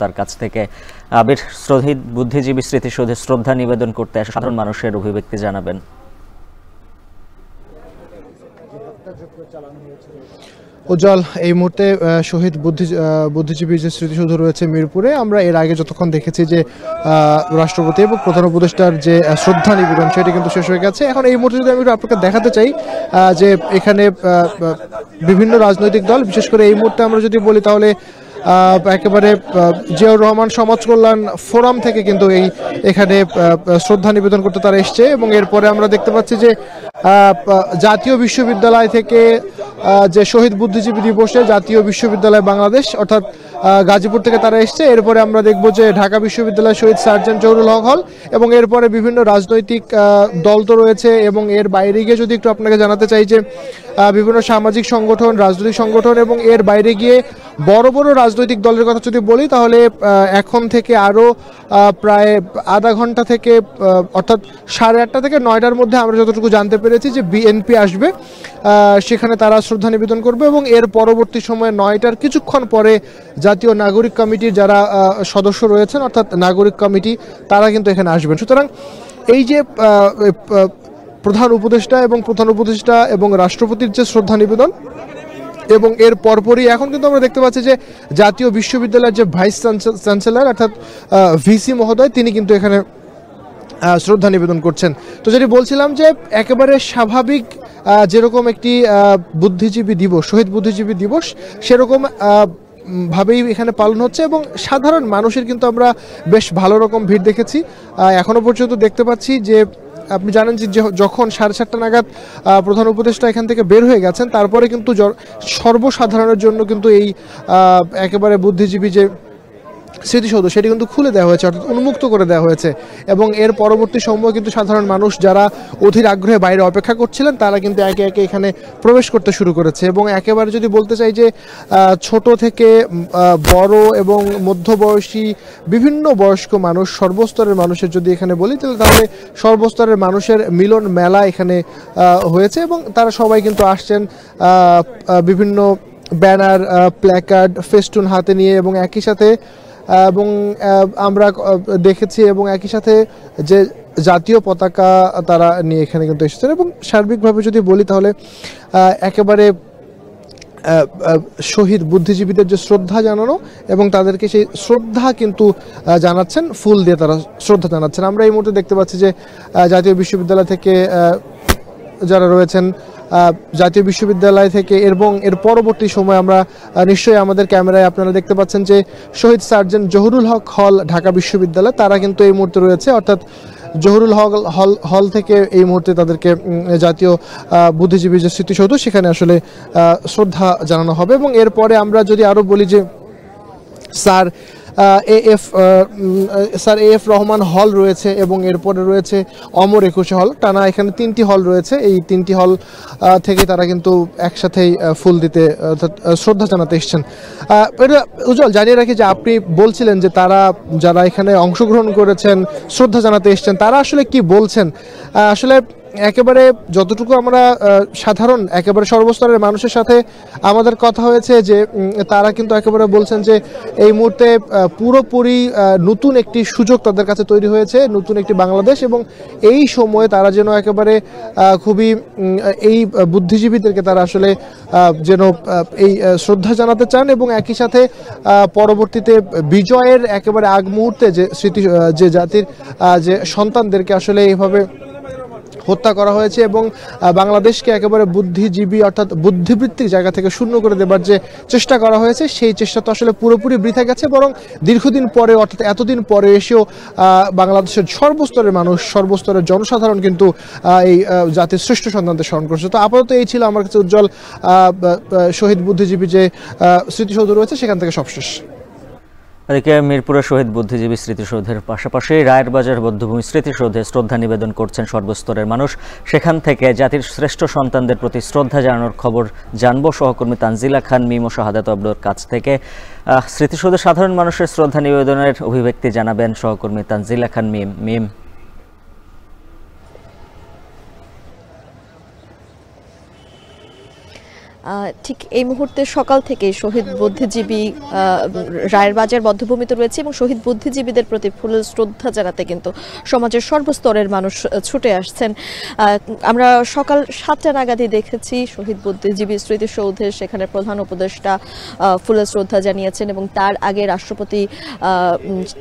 তার কাছ থেকে শহীদ বুদ্ধিজীবী স্মৃতিসৌধে শ্রদ্ধা নিবেদন করতে আসা সাধারণ মানুষের অভিব্যক্তি জানাবেন। উজ্জ্বল, এই মুহূর্তে শহীদ বুদ্ধিজীবী যে স্মৃতিসৌধ রয়েছে মিরপুরে, আমরা এর আগে যতক্ষণ দেখেছি যে রাষ্ট্রপতি এবং প্রধান উপদেষ্টার যে শ্রদ্ধা নিবেদন সেটি কিন্তু শেষ হয়ে গেছে। এখন এই মুহূর্তে যদি আমি আপনাকে দেখাতে চাই যে এখানে বিভিন্ন রাজনৈতিক দল, বিশেষ করে এই মুহূর্তে আমরা যদি বলি তাহলে একেবারে জিয়াউর রহমান সমাজ কল্যাণ ফোরাম থেকে কিন্তু এখানে শ্রদ্ধা নিবেদন করতে তারা এসছে। এবং এরপরে আমরা দেখতে পাচ্ছি যে জাতীয় বিশ্ববিদ্যালয় থেকে যে শহীদ বুদ্ধিজীবী দিবসে জাতীয় বিশ্ববিদ্যালয় বাংলাদেশ অর্থাৎ গাজীপুর থেকে তারা এসছে। এরপরে আমরা দেখব যে ঢাকা বিশ্ববিদ্যালয় শহীদ সার্জেন্ট জহুরুল হক হল এবং এরপরে বিভিন্ন রাজনৈতিক দল তো রয়েছে। এবং এর বাইরে গিয়ে যদি একটু আপনাকে জানাতে চাই যে বিভিন্ন সামাজিক সংগঠন, রাজনৈতিক সংগঠন এবং এর বাইরে গিয়ে বড় বড় রাজনৈতিক দলের কথা যদি বলি তাহলে এখন থেকে আরও প্রায় আধা ঘন্টা থেকে অর্থাৎ 8:30 থেকে 9টার মধ্যে আমরা যতটুকু জানতে পেরেছি যে বিএনপি আসবে, সেখানে তারা শ্রদ্ধা নিবেদন করবে। এবং এর পরবর্তী সময়ে 9টার কিছুক্ষণ পরে জাতীয় নাগরিক কমিটির যারা সদস্য রয়েছেন অর্থাৎ নাগরিক কমিটি তারা কিন্তু এখানে আসবেন। সুতরাং এই যে প্রধান উপদেষ্টা এবং রাষ্ট্রপতির যে শ্রদ্ধা নিবেদন এবং এর পরপরই এখন কিন্তু আমরা দেখতে পাচ্ছি যে জাতীয় বিশ্ববিদ্যালয়ের যে ভাইস চ্যান্সেলর অর্থাৎ ভিসি মহোদয় তিনি কিন্তু এখানে শ্রদ্ধা নিবেদন করছেন। তো যেটি বলছিলাম যে একেবারে স্বাভাবিক যেরকম একটি বুদ্ধিজীবী দিবস, শহীদ বুদ্ধিজীবী দিবস সেরকম ভাবেই এখানে পালন হচ্ছে এবং সাধারণ মানুষের কিন্তু আমরা বেশ ভালো রকম ভিড় দেখেছি। এখনো পর্যন্ত দেখতে পাচ্ছি যে আপনি জানেন যে যখন 7:30 নাগাদ প্রধান উপদেষ্টা এখান থেকে বের হয়ে গেছেন তারপরে কিন্তু সর্বসাধারণের জন্য কিন্তু এই একেবারে বুদ্ধিজীবী যে স্মৃতিসৌধ সেটি কিন্তু খুলে দেওয়া হয়েছে অর্থাৎ উন্মুক্ত করে দেওয়া হয়েছে। এবং এর পরবর্তী সময় কিন্তু সাধারণ মানুষ যারা অধীর আগ্রহে বাইরে অপেক্ষা করছিলেন তারা কিন্তু একে একে এখানে প্রবেশ করতে শুরু করেছে। এবং একেবারে যদি বলতে চাই যে ছোট থেকে বড় এবং মধ্যবয়সী বিভিন্ন বয়স্ক মানুষ, সর্বস্তরের মানুষের যদি এখানে বলি তাহলে সর্বস্তরের মানুষের মিলন মেলা এখানে হয়েছে এবং তারা সবাই কিন্তু আসছেন বিভিন্ন ব্যানার, প্ল্যাকার্ড, ফেস্টুন হাতে নিয়ে এবং একই সাথে এবং আমরা দেখেছি এবং একই সাথে যে জাতীয় পতাকা তারা নিয়ে এখানে কিন্তু এসেছেন। এবং সার্বিকভাবে যদি বলি তাহলে একেবারে শহীদ বুদ্ধিজীবীদের যে শ্রদ্ধা জানানো এবং তাদেরকে সেই শ্রদ্ধা কিন্তু জানাচ্ছেন, ফুল দিয়ে তারা শ্রদ্ধা জানাচ্ছেন। আমরা এই মুহূর্তে দেখতে পাচ্ছি যে জাতীয় বিশ্ববিদ্যালয় থেকে যারা রয়েছেন জাতীয় বিশ্ববিদ্যালয় থেকে এবং এর পরবর্তী সময় আমরা নিশ্চয়ই আমাদের ক্যামেরায় আপনারা দেখতে পাচ্ছেন যে শহীদ সার্জেন্ট জহুরুল হক হল ঢাকা বিশ্ববিদ্যালয় তারা কিন্তু এই মুহূর্তে রয়েছে অর্থাৎ জহুরুল হক হল থেকে এই মুহূর্তে তাদেরকে জাতীয় বুদ্ধিজীবী যে স্মৃতিসৌধ সেখানে আসলে শ্রদ্ধা জানানো হবে। এবং এরপরে আমরা যদি আরও বলি যে স্যার এএফ রহমান হল রয়েছে এবং এরপরে রয়েছে অমর একুশে হল, টানা এখানে 3টি হল রয়েছে। এই 3টি হল থেকে তারা কিন্তু একসাথেই ফুল দিতে অর্থাৎ শ্রদ্ধা জানাতে এসছেন। এটা উজ্জ্বল জানিয়ে রাখি যে আপনি বলছিলেন যে তারা যারা এখানে অংশগ্রহণ করেছেন শ্রদ্ধা জানাতে এসছেন তারা আসলে কি বলছেন। আসলে একেবারে যতটুকু আমরা সাধারণ একেবারে সর্বস্তরের মানুষের সাথে আমাদের কথা হয়েছে যে তারা কিন্তু একেবারে বলছেন যে এই মুহূর্তে পুরোপুরি নতুন একটি সুযোগ তাদের কাছে তৈরি হয়েছে, নতুন একটি বাংলাদেশ। এবং এই সময়ে তারা যেন একেবারে খুবই এই বুদ্ধিজীবীদেরকে তারা আসলে যেন এই শ্রদ্ধা জানাতে চান এবং একই সাথে পরবর্তীতে বিজয়ের একেবারে আগ মুহূর্তে যে জাতির যে সন্তানদেরকে আসলে এইভাবে হত্যা করা হয়েছে এবং বাংলাদেশকে একেবারে বুদ্ধিজীবী অর্থাৎ বুদ্ধিবৃত্তিক জায়গা থেকে শূন্য করে দেবার যে চেষ্টা করা হয়েছে সেই চেষ্টা তো আসলে পুরোপুরি বৃথা গেছে, বরং দীর্ঘদিন পরে অর্থাৎ এতদিন পরে এসেও বাংলাদেশের সর্বস্তরের মানুষ, সর্বস্তরের জনসাধারণ কিন্তু এই জাতির শ্রেষ্ঠ সন্তানদের স্মরণ করছে। তো আপাতত এই ছিল আমার কাছে উজ্জ্বল শহীদ বুদ্ধিজীবী যে স্মৃতিসৌধ রয়েছে সেখান থেকে সবশেষ। এদিকে মিরপুরের শহীদ বুদ্ধিজীবী স্মৃতিসৌধের পাশাপাশি রায়ের বাজার বৌদ্ধভূমি স্মৃতিসৌধে শ্রদ্ধা নিবেদন করছেন সর্বস্তরের মানুষ। সেখান থেকে জাতির শ্রেষ্ঠ সন্তানদের প্রতি শ্রদ্ধা জানানোর খবর জানবো সহকর্মী তানজিলা খান মিম ও শাহাদাত অবদর কাছ থেকে। স্মৃতিসৌধে সাধারণ মানুষের শ্রদ্ধা নিবেদনের অভিব্যক্তি জানাবেন সহকর্মী তানজিলা খান মিম। ঠিক এই মুহূর্তে সকাল থেকে শহীদ বুদ্ধিজীবী রায়ের বাজার বধ্যভূমিতে রয়েছে এবং শহীদ বুদ্ধিজীবীদের প্রতি ফুল শ্রদ্ধা জানাতে কিন্তু সমাজের সর্বস্তরের মানুষ ছুটে আসছেন। আমরা সকাল 7টা নাগাদই দেখেছি শহীদ বুদ্ধিজীবী স্মৃতিসৌধে, সেখানে প্রধান উপদেষ্টা ফুল শ্রদ্ধা জানিয়েছেন এবং তার আগে রাষ্ট্রপতি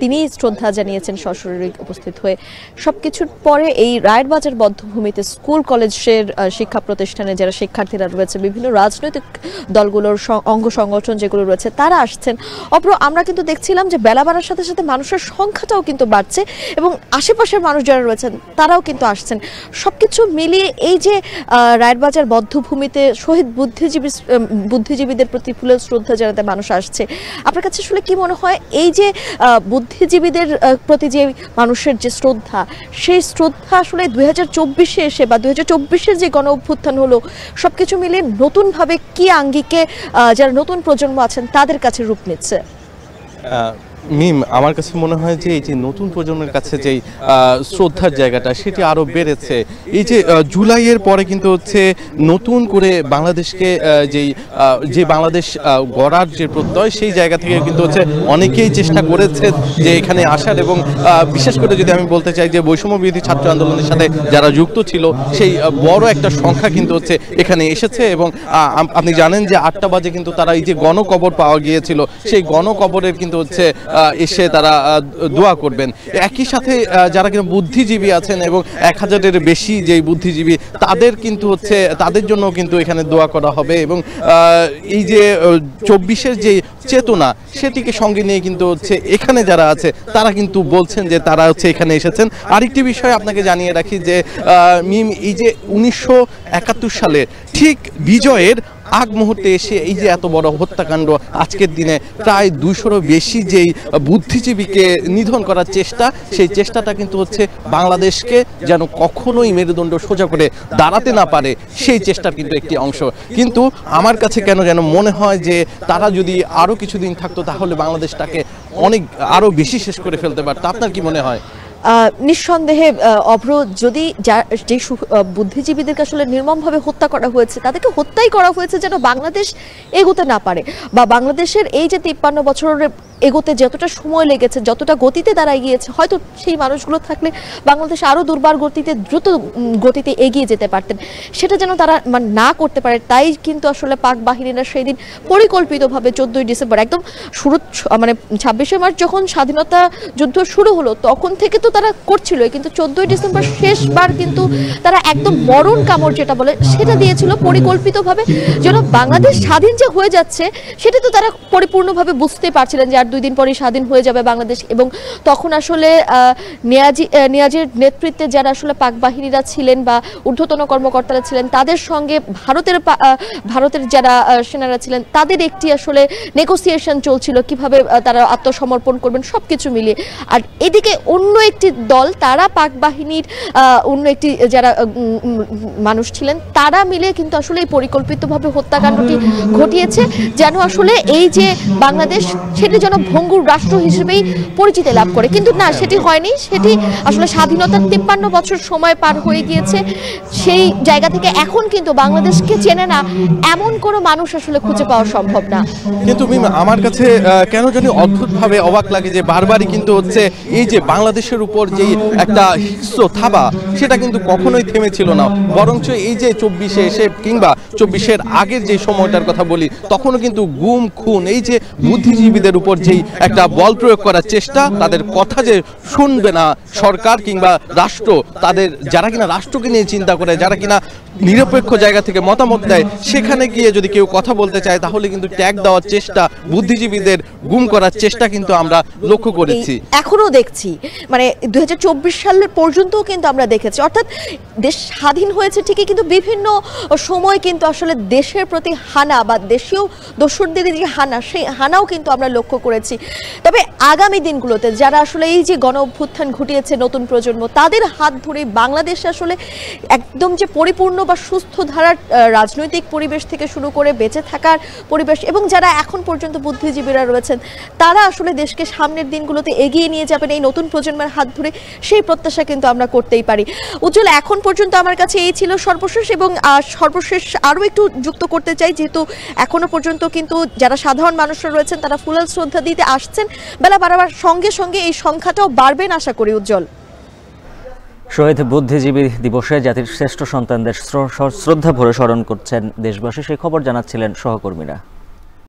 তিনি শ্রদ্ধা জানিয়েছেন সশরীরে উপস্থিত হয়ে। সবকিছুর পরে এই রায়ের বাজার বধ্যভূমিতে স্কুল কলেজের শিক্ষা প্রতিষ্ঠানে যারা শিক্ষার্থীরা রয়েছে, বিভিন্ন রাজনৈতিক দলগুলোর অঙ্গ সংগঠন যেগুলো রয়েছে তারা আসছেন। আমরা কিন্তু দেখছিলাম যে বেলা বাড়ার সাথে সাথে মানুষের সংখ্যাটাও কিন্তু বাড়ছে এবং আশেপাশের মানুষ যারা রয়েছেন তারাও কিন্তু আসছেন। সবকিছু মিলিয়ে এই যে রায়ের বাজার বধ্যভূমিতে শহীদ বুদ্ধিজীবীদের প্রতি ফুলের শ্রদ্ধা জানাতে মানুষ আসছে, আপনার কাছে আসলে কি মনে হয় এই যে বুদ্ধিজীবীদের প্রতি যে মানুষের যে শ্রদ্ধা, সেই শ্রদ্ধা আসলে 2024-এ এসে বা 2024-এর যে গণ অভ্যুত্থান হলো সবকিছু মিলিয়ে নতুনভাবে কি আঙ্গিকে যারা নতুন প্রজন্ম আছেন তাদের কাছে রূপ নিচ্ছে? মিম, আমার কাছে মনে হয় যে এই যে নতুন প্রজন্মের কাছে যেই শ্রদ্ধার জায়গাটা সেটি আরও বেড়েছে। এই যে জুলাইয়ের পরে কিন্তু হচ্ছে নতুন করে বাংলাদেশকে যে বাংলাদেশ গড়ার যে প্রত্যয়, সেই জায়গা থেকে কিন্তু হচ্ছে অনেকেই চেষ্টা করেছে যে এখানে আসার, এবং বিশেষ করে যদি আমি বলতে চাই যে বৈষম্য বিরোধী ছাত্র আন্দোলনের সাথে যারা যুক্ত ছিল সেই বড় একটা সংখ্যা কিন্তু হচ্ছে এখানে এসেছে। এবং আপনি জানেন যে 8টা বাজে কিন্তু তারা এই যে গণকবর পাওয়া গিয়েছিল, সেই গণকবরের কিন্তু হচ্ছে এসে তারা দোয়া করবেন। একই সাথে যারা কিন্তু বুদ্ধিজীবী আছেন এবং 1000-এর বেশি যে বুদ্ধিজীবী তাদের কিন্তু হচ্ছে তাদের জন্য কিন্তু এখানে দোয়া করা হবে। এবং এই যে 24-এর যে চেতনা সেটিকে সঙ্গে নিয়ে কিন্তু হচ্ছে এখানে যারা আছে তারা কিন্তু বলছেন যে তারা হচ্ছে এখানে এসেছেন। আরেকটি বিষয় আপনাকে জানিয়ে রাখি যে মিম, এই যে 1971 সালে ঠিক বিজয়ের আগ মুহূর্তে এসে এই যে এত বড় হত্যাকাণ্ড, আজকের দিনে প্রায় 200-রও বেশি যেই বুদ্ধিজীবীকে নিধন করার চেষ্টা, সেই চেষ্টাটা কিন্তু হচ্ছে বাংলাদেশকে যেন কখনোই মেরুদণ্ড সোজা করে দাঁড়াতে না পারে সেই চেষ্টার কিন্তু একটি অংশ। কিন্তু আমার কাছে কেন যেন মনে হয় যে তারা যদি আরও কিছুদিন থাকতো তাহলে বাংলাদেশটাকে অনেক আরও বেশি শেষ করে ফেলতে পারতো। আপনার কি মনে হয়? নিঃসন্দেহে অভ্র, যদি যে বুদ্ধিজীবীদেরকে আসলে নির্মমভাবে হত্যা করা হয়েছে তাদেরকে হত্যাই করা হয়েছে যেন বাংলাদেশ এগোতে না পারে, বা বাংলাদেশের এই যে 53 বছরের এগোতে যতটা সময় লেগেছে, যতটা গতিতে তারা এগিয়েছে, হয়তো সেই মানুষগুলো থাকলে বাংলাদেশ আরও দুর্বার গতিতে দ্রুত গতিতে এগিয়ে যেতে পারতেন, সেটা যেন তারা না করতে পারে। তাই কিন্তু আসলে পাক বাহিনীরা সেই দিন পরিকল্পিতভাবে 14ই ডিসেম্বর একদম শুরু, 26শে মার্চ যখন স্বাধীনতা যুদ্ধ শুরু হলো তখন থেকে তো তারা করছিল, কিন্তু 14ই ডিসেম্বর শেষবার কিন্তু তারা একদম মরণ কামড় যেটা বলে সেটা দিয়েছিল পরিকল্পিতভাবে, যেন বাংলাদেশ স্বাধীন যে হয়ে যাচ্ছে সেটা তো তারা পরিপূর্ণভাবে বুঝতে পারছিলেন যে আর 2 দিন পরে স্বাধীন হয়ে যাবে বাংলাদেশ। এবং তখন আসলে নিয়াজির নেতৃত্বে যারা আসলে পাক বাহিনীরা ছিলেন বা ঊর্ধ্বতন কর্মকর্তারা ছিলেন তাদের সঙ্গে ভারতের যারা সেনারা ছিলেন তাদের একটি আসলে নেগোসিয়েশন চলছিল কিভাবে তারা আত্মসমর্পণ করবেন সবকিছু মিলিয়ে। আর এদিকে অন্য একটি দল, তারা পাক বাহিনীর অন্য একটি যারা মানুষ ছিলেন তারা মিলে কিন্তু আসলে এই পরিকল্পিতভাবে হত্যাকাণ্ডটি ঘটিয়েছে, যেন আসলে এই যে বাংলাদেশ সেটি যেন ভঙ্গুর রাষ্ট্র হিসেবেই পরিচিতি লাভ করে। কিন্তু না, সেটি হয়নি। সেটি আসলে স্বাধীনতার 53 বছর সময় পার হয়ে গিয়েছে, সেই জায়গা থেকে এখন কিন্তু বাংলাদেশকে চেনে না এমন কোনো মানুষ আসলে খুঁজে পাওয়া সম্ভব না। কিন্তু আমার কাছে কেন জানি অদ্ভুতভাবে অবাক লাগে যে বারবারই কিন্তু হচ্ছে এই যে বাংলাদেশের উপর যেই একটা হিংস্র থাবা সেটা কিন্তু কখনোই থেমেছিল না, বরঞ্চ এই যে 24-এ এসে কিংবা 24-এর আগের যে সময়টার কথা বলি তখনও কিন্তু গুম খুন, এই যে বুদ্ধিজীবীদের উপর যেই একটা বল প্রয়োগ করার চেষ্টা, তাদের কথা যে শুনবে না সরকার কিংবা রাষ্ট্র, তাদের যারা কিনা রাষ্ট্রকে নিয়ে চিন্তা করে, যারা কিনা নিরপেক্ষ জায়গা থেকে মতামত দেয়, সেখানে গিয়ে যদি কেউ কথা বলতে চায় তাহলে কিন্তু ট্যাগ দেওয়ার চেষ্টা, বুদ্ধিজীবীদের গুম করার চেষ্টা কিন্তু আমরা লক্ষ্য করেছি, এখনো দেখছি। 2024 সালের পর্যন্তও কিন্তু আমরা দেখেছি, অর্থাৎ দেশ স্বাধীন হয়েছে ঠিকই কিন্তু বিভিন্ন সময় কিন্তু আসলে দেশের প্রতি হানা বা দেশীয় দস্যুদের যে হানা, সেই হানাও কিন্তু আমরা লক্ষ্য করেছি। তবে আগামী দিনগুলোতে যারা আসলে এই যে গণ অভ্যুত্থান ঘটিয়েছে নতুন প্রজন্ম, তাদের হাত ধরে বাংলাদেশ আসলে একদম যে পরিপূর্ণ বা সুস্থ ধারার রাজনৈতিক পরিবেশ থেকে শুরু করে বেঁচে থাকার পরিবেশ, এবং যারা এখন পর্যন্ত বুদ্ধিজীবীরা রয়েছেন তারা আসলে দেশকে সামনের দিনগুলোতে এগিয়ে নিয়ে যাবেন এই নতুন প্রজন্মের হাত ধরে, সেই প্রত্যাশা কিন্তু আমরা করতেই পারি। উজ্জ্বল, এখন পর্যন্ত আমার কাছে এই ছিল সর্বশেষ, এবং সর্বশেষ আরও একটু যুক্ত করতে চাই, যেহেতু এখনো পর্যন্ত কিন্তু যারা সাধারণ মানুষরা রয়েছেন তারা ফুলাল শ্রদ্ধা দিতে আসছেন, বেলা বাড়াবার সঙ্গে সঙ্গে এই সংখ্যাটাও বাড়বেন আশা করি। উজ্জ্বল, শহীদ বুদ্ধিজীবী দিবসে জাতির শ্রেষ্ঠ সন্তানদের শ্রদ্ধা ভরে স্মরণ করছেন দেশবাসী, সেই খবর জানাচ্ছিলেন সহকর্মীরা।